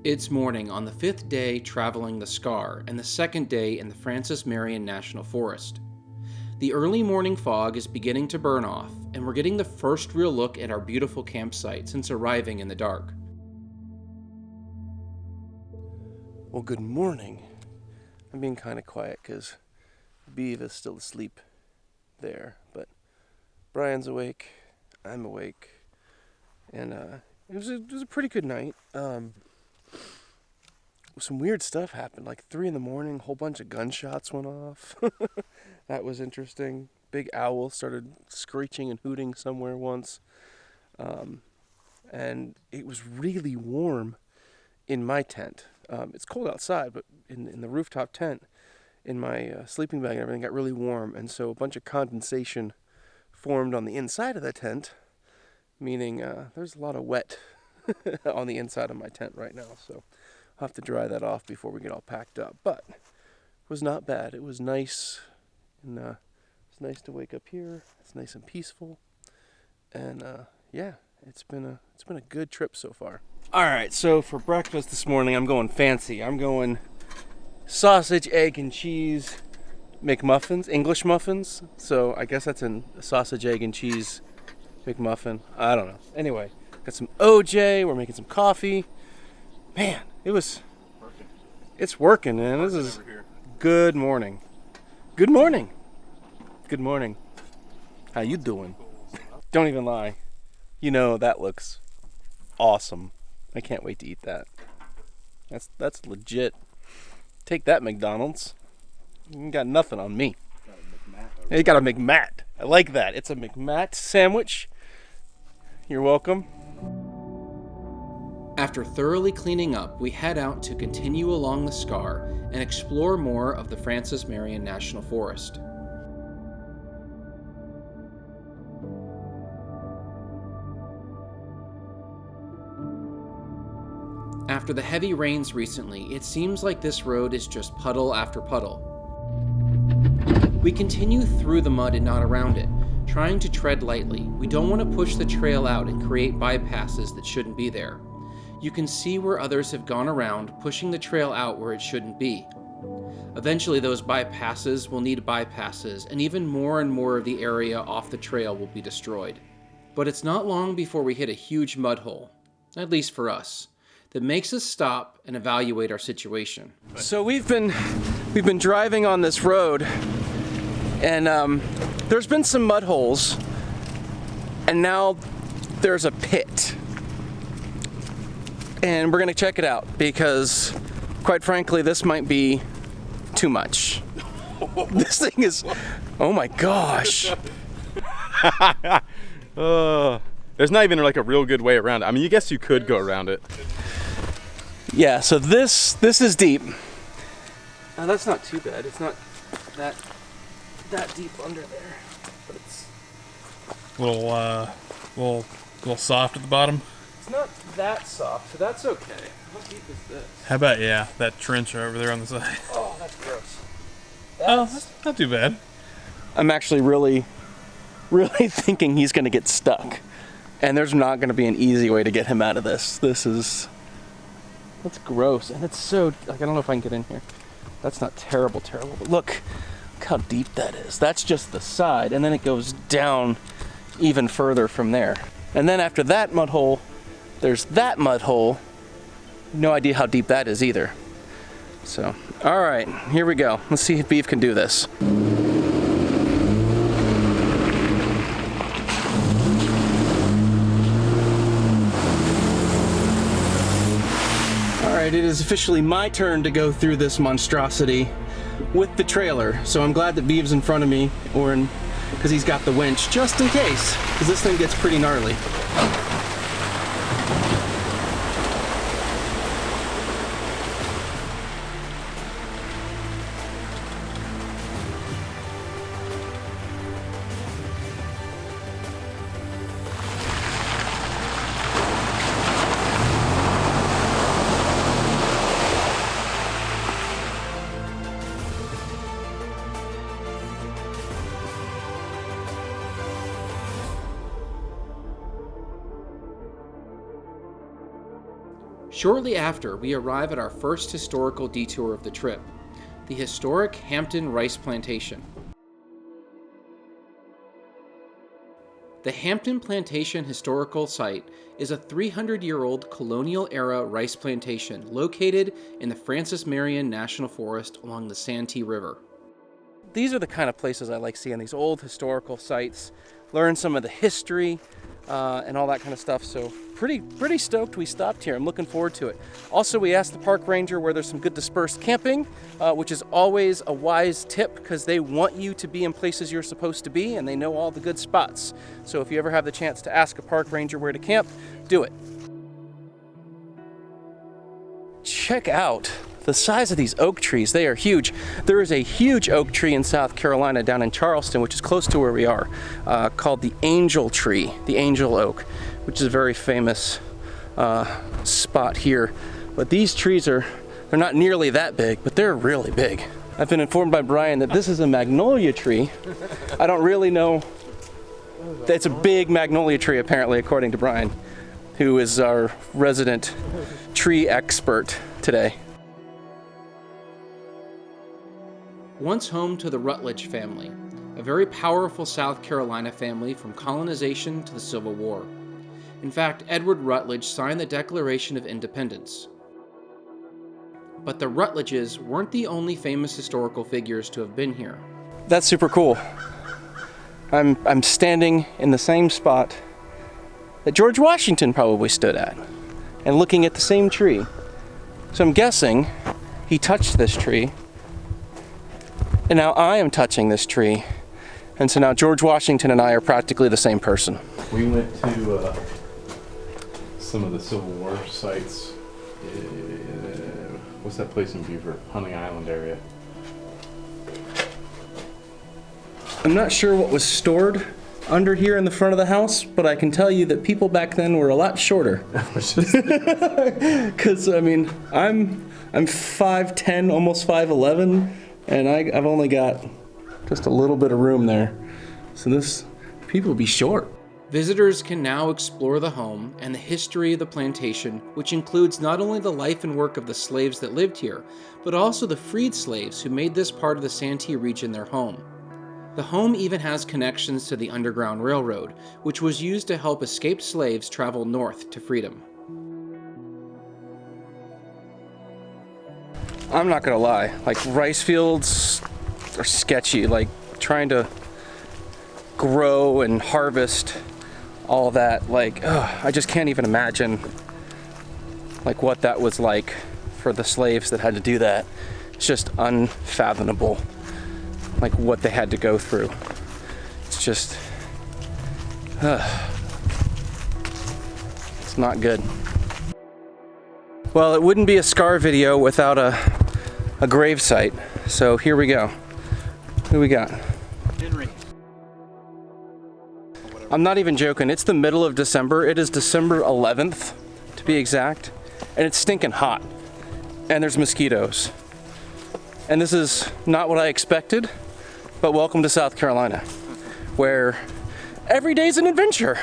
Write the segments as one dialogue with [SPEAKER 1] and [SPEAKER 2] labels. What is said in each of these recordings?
[SPEAKER 1] It's morning on the 5th day traveling the Scar and the 2nd day in the Francis Marion National Forest. The early morning fog is beginning to burn off, and we're getting the first real look at our beautiful campsite since arriving in the dark.
[SPEAKER 2] Well, good morning. I'm being kind of quiet because Beav is still asleep there, but Brian's awake, I'm awake, and it was a pretty good night. Some weird stuff happened, like 3 in the morning, a whole bunch of gunshots went off. That was interesting. Big owl started screeching and hooting somewhere once. And it was really warm in my tent. It's cold outside, but in the rooftop tent, in my sleeping bag and everything got really warm. And so a bunch of condensation formed on the inside of the tent, meaning there's a lot of wet on the inside of my tent right now. So I'll have to dry that off before we get all packed up. But it was not bad. It was nice, and it's nice to wake up here. It's nice and peaceful, and yeah, it's been a good trip so far. All right, so for breakfast this morning, I'm going fancy. I'm going sausage, egg, and cheese McMuffins, English muffins. So I guess that's a sausage, egg, and cheese McMuffin. I don't know. Anyway, got some OJ. We're making some coffee. Man, it's working, man. This is good morning. Good morning. Good morning. How you doing? Don't even lie. You know, that looks awesome. I can't wait to eat that. That's legit. Take that, McDonald's. You got nothing on me. You got a McMat. I like that. It's a McMat sandwich. You're welcome.
[SPEAKER 1] After thoroughly cleaning up, we head out to continue along the Scar and explore more of the Francis Marion National Forest. After the heavy rains recently, it seems like this road is just puddle after puddle. We continue through the mud and not around it, trying to tread lightly. We don't want to push the trail out and create bypasses that shouldn't be there. You can see where others have gone around, pushing the trail out where it shouldn't be. Eventually those bypasses will need bypasses, and even more and more of the area off the trail will be destroyed. But it's not long before we hit a huge mud hole, at least for us, that makes us stop and evaluate our situation.
[SPEAKER 2] So we've been driving on this road, and there's been some mud holes, and now there's a pit. And we're gonna check it out because, quite frankly, this might be too much. This thing is, oh my gosh.
[SPEAKER 3] There's not even like a real good way around it. I mean, you guess you could go around it.
[SPEAKER 2] Yeah, so this is deep. That's not too bad. It's not that deep under there, but it's
[SPEAKER 4] a little soft at the bottom.
[SPEAKER 2] It's not that soft, so that's okay. How deep is this?
[SPEAKER 4] How about, yeah, that trench over there on the side?
[SPEAKER 2] Oh, that's gross.
[SPEAKER 4] That's not too bad.
[SPEAKER 2] I'm actually really thinking he's going to get stuck. And there's not going to be an easy way to get him out of this. That's gross. And it's so, like, I don't know if I can get in here. That's not terrible, but look how deep that is. That's just the side, and then it goes down even further from there. And then after that mud hole, there's that mud hole. No idea how deep that is either. So, all right, here we go. Let's see if Beef can do this. All right, it is officially my turn to go through this monstrosity with the trailer. So I'm glad that Beef's in front of me, because he's got the winch, just in case, because this thing gets pretty gnarly.
[SPEAKER 1] Shortly after, we arrive at our first historical detour of the trip, the Historic Hampton Rice Plantation. The Hampton Plantation Historical Site is a 300-year-old colonial-era rice plantation located in the Francis Marion National Forest along the Santee River.
[SPEAKER 2] These are the kind of places I like seeing, these old historical sites, learn some of the history and all that kind of stuff. So pretty stoked we stopped here. I'm looking forward to it. Also, we asked the park ranger where there's some good dispersed camping, which is always a wise tip because they want you to be in places you're supposed to be and they know all the good spots. So if you ever have the chance to ask a park ranger where to camp, do it. Check out the size of these oak trees. They are huge. There is a huge oak tree in South Carolina down in Charleston, which is close to where we are, called the angel tree, the angel oak, which is a very famous spot here. But these trees they're not nearly that big, but they're really big. I've been informed by Brian that this is a magnolia tree. I don't really know. It's a big magnolia tree, apparently, according to Brian, who is our resident tree expert today.
[SPEAKER 1] Once home to the Rutledge family, a very powerful South Carolina family from colonization to the Civil War. In fact, Edward Rutledge signed the Declaration of Independence. But the Rutledges weren't the only famous historical figures to have been here.
[SPEAKER 2] That's super cool. I'm standing in the same spot that George Washington probably stood at and looking at the same tree. So I'm guessing he touched this tree, and now I am touching this tree. And so now George Washington and I are practically the same person.
[SPEAKER 3] We went to some of the Civil War sites. What's that place in Beaufort? Hunting Island area.
[SPEAKER 2] I'm not sure what was stored under here in the front of the house, but I can tell you that people back then were a lot shorter. Because, I mean, I'm 5'10", almost 5'11", and I've only got just a little bit of room there. So people be short.
[SPEAKER 1] Visitors can now explore the home and the history of the plantation, which includes not only the life and work of the slaves that lived here, but also the freed slaves who made this part of the Santee region their home. The home even has connections to the Underground Railroad, which was used to help escaped slaves travel north to freedom.
[SPEAKER 2] I'm not gonna lie, like rice fields are sketchy, like trying to grow and harvest all that, like, I just can't even imagine like what that was like for the slaves that had to do that. It's just unfathomable, like what they had to go through. It's just, it's not good. Well, it wouldn't be a scar video without a grave site, so here we go. Who we got?
[SPEAKER 4] Henry.
[SPEAKER 2] I'm not even joking. It's the middle of December. It is December 11th, to be exact. And it's stinking hot. And there's mosquitoes. And this is not what I expected, but welcome to South Carolina, where every day's an adventure.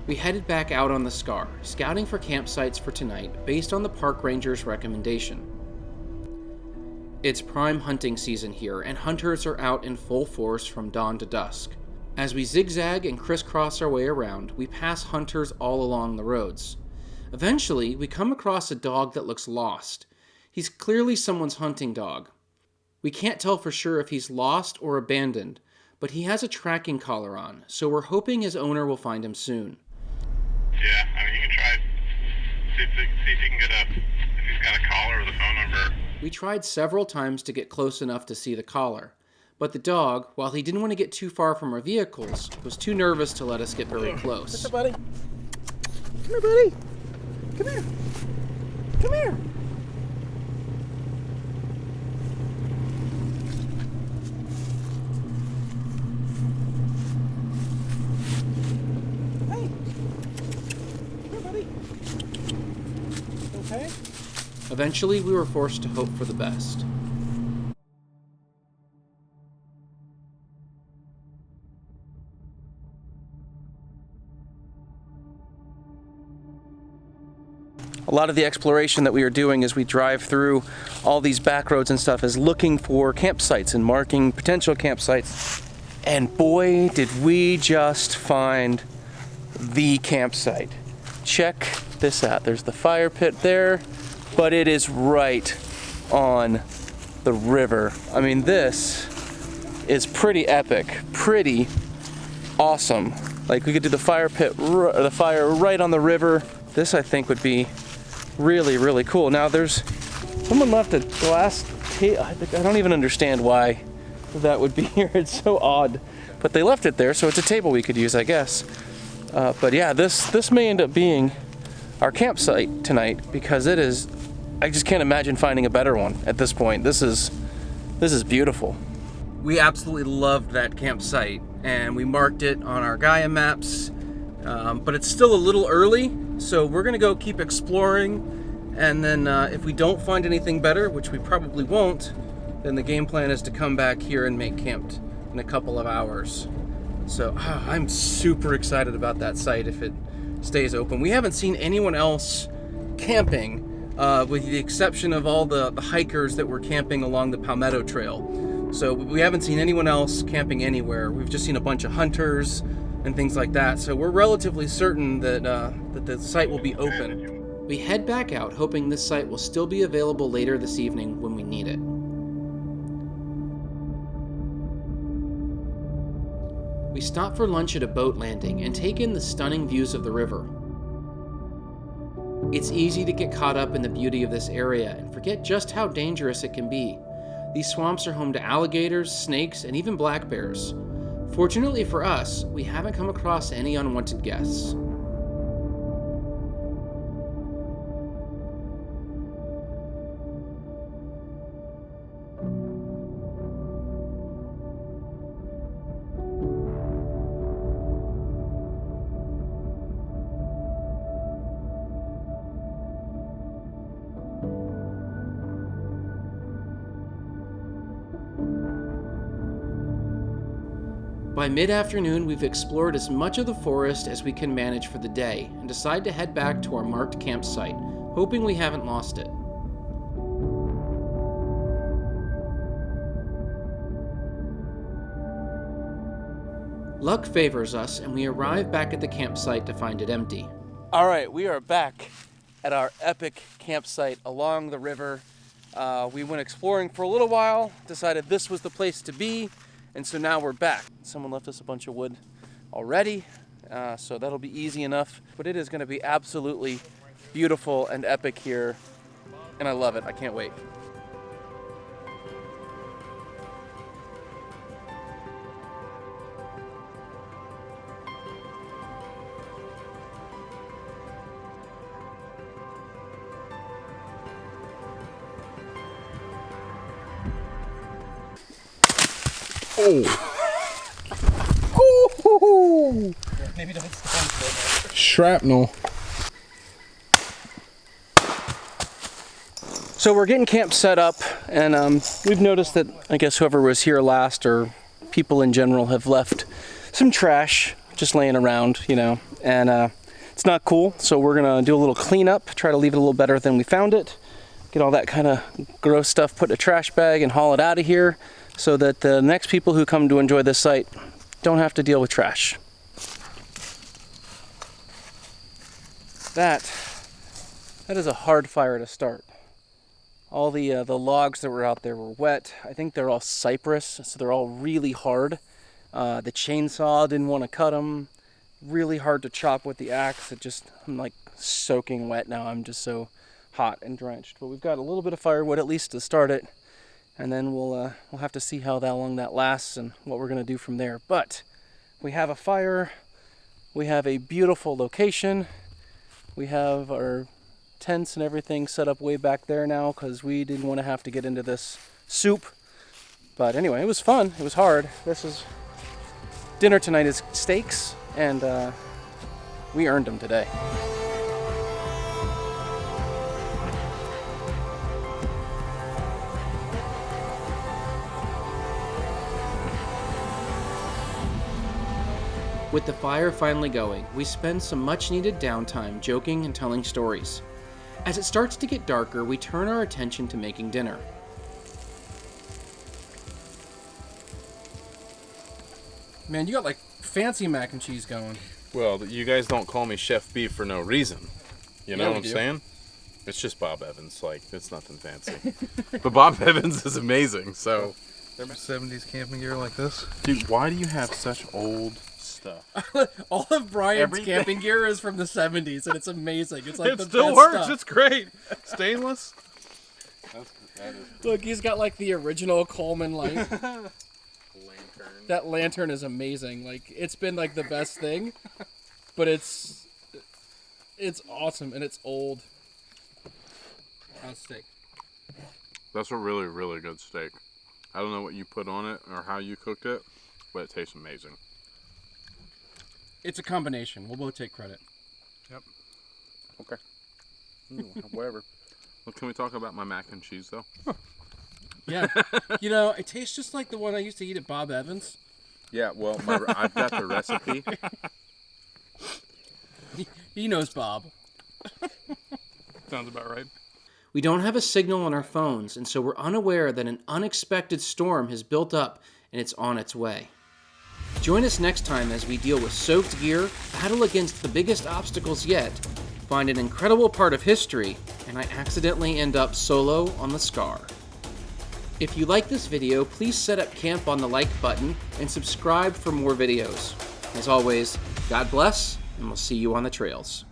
[SPEAKER 1] We headed back out on the Scar, scouting for campsites for tonight based on the park ranger's recommendation. It's prime hunting season here, and hunters are out in full force from dawn to dusk. As we zigzag and crisscross our way around, we pass hunters all along the roads. Eventually, we come across a dog that looks lost. He's clearly someone's hunting dog. We can't tell for sure if he's lost or abandoned, but he has a tracking collar on, so we're hoping his owner will find him soon.
[SPEAKER 5] Yeah, I mean, you can try, see if you can get if he's got a collar or the phone number.
[SPEAKER 1] We tried several times to get close enough to see the collar, but the dog, while he didn't want to get too far from our vehicles, was too nervous to let us get very close.
[SPEAKER 2] What's up, buddy? Come here, buddy. Come here. Come here. Hey. Come here, buddy. Okay.
[SPEAKER 1] Eventually, we were forced to hope for the best.
[SPEAKER 2] A lot of the exploration that we are doing as we drive through all these back roads and stuff is looking for campsites and marking potential campsites. And boy, did we just find the campsite. Check this out. There's the fire pit there, but it is right on the river. I mean, this is pretty epic, pretty awesome. Like, we could do the fire pit, the fire right on the river. This, I think, would be really, really cool. Now, there's someone left a glass table. I don't even understand why that would be here. It's so odd, but they left it there, so it's a table we could use, I guess. But yeah, this may end up being our campsite tonight, because it is. I just can't imagine finding a better one at this point. This is beautiful. We absolutely loved that campsite, and we marked it on our Gaia maps. But it's still a little early, so we're gonna go keep exploring, and then if we don't find anything better, which we probably won't, then the game plan is to come back here and make camp in a couple of hours. So I'm super excited about that site if it stays open. We haven't seen anyone else camping, with the exception of all the hikers that were camping along the Palmetto Trail. So we haven't seen anyone else camping anywhere. We've just seen a bunch of hunters and things like that. So we're relatively certain that the site will be open.
[SPEAKER 1] We head back out, hoping this site will still be available later this evening when we need it. We stop for lunch at a boat landing and take in the stunning views of the river. It's easy to get caught up in the beauty of this area and forget just how dangerous it can be. These swamps are home to alligators, snakes, and even black bears. Fortunately for us, we haven't come across any unwanted guests. By mid-afternoon, we've explored as much of the forest as we can manage for the day and decide to head back to our marked campsite, hoping we haven't lost it. Luck favors us, and we arrive back at the campsite to find it empty.
[SPEAKER 2] All right, we are back at our epic campsite along the river. We went exploring for a little while, decided this was the place to be, and so now we're back. Someone left us a bunch of wood already, so that'll be easy enough. But it is going to be absolutely beautiful and epic here, and I love it. I can't wait.
[SPEAKER 4] Oh!
[SPEAKER 2] Maybe don't stand there.
[SPEAKER 4] Shrapnel.
[SPEAKER 2] So we're getting camp set up, and we've noticed that I guess whoever was here last, or people in general, have left some trash just laying around, you know, and it's not cool. So we're gonna do a little cleanup, try to leave it a little better than we found it, get all that kind of gross stuff put in a trash bag and haul it out of here, so that the next people who come to enjoy this site don't have to deal with trash. That is a hard fire to start. All the logs that were out there were wet. I think they're all cypress, so they're all really hard. The chainsaw didn't want to cut them. Really hard to chop with the axe. I'm like soaking wet now. I'm just so hot and drenched. But we've got a little bit of firewood at least to start it, and then we'll have to see how long that lasts and what we're gonna do from there. But we have a fire. We have a beautiful location. We have our tents and everything set up way back there now because we didn't want to have to get into this soup. But anyway, it was fun. It was hard. Dinner tonight is steaks, and we earned them today.
[SPEAKER 1] With the fire finally going, we spend some much-needed downtime joking and telling stories. As it starts to get darker, we turn our attention to making dinner.
[SPEAKER 2] Man, you got like fancy mac and cheese going.
[SPEAKER 3] Well, you guys don't call me Chef Beef for no reason. You know
[SPEAKER 2] Yeah,
[SPEAKER 3] what
[SPEAKER 2] we
[SPEAKER 3] I'm
[SPEAKER 2] do.
[SPEAKER 3] saying? It's just Bob Evans. Like, it's nothing fancy. But Bob Evans is amazing, so.
[SPEAKER 4] 70s camping gear like this.
[SPEAKER 3] Dude, why do you have such old stuff?
[SPEAKER 2] All of Brian's
[SPEAKER 3] Everything.
[SPEAKER 2] camping gear is from the 70s, and it's amazing. It's like
[SPEAKER 3] It
[SPEAKER 2] the
[SPEAKER 3] still
[SPEAKER 2] best
[SPEAKER 3] works.
[SPEAKER 2] stuff.
[SPEAKER 3] It's great. Stainless.
[SPEAKER 2] Look, he's got like the original Coleman light.
[SPEAKER 3] Lantern.
[SPEAKER 2] That lantern is amazing. Like, it's been like the best thing, but it's awesome and it's old. How's steak?
[SPEAKER 3] That's a really, really good steak. I don't know what you put on it or how you cooked it, but it tastes amazing.
[SPEAKER 2] It's a combination. We'll both take credit.
[SPEAKER 3] Okay. Whatever. Well, can we talk about my mac and cheese, though?
[SPEAKER 2] Yeah. You know, it tastes just like the one I used to eat at Bob Evans.
[SPEAKER 3] Yeah, well, I've got the recipe.
[SPEAKER 2] He knows Bob.
[SPEAKER 4] Sounds about right.
[SPEAKER 1] We don't have a signal on our phones, and so we're unaware that an unexpected storm has built up and it's on its way. Join us next time as we deal with soaked gear, battle against the biggest obstacles yet, find an incredible part of history, and I accidentally end up solo on the Scar. If you like this video, please set up camp on the like button and subscribe for more videos. As always, God bless, and we'll see you on the trails.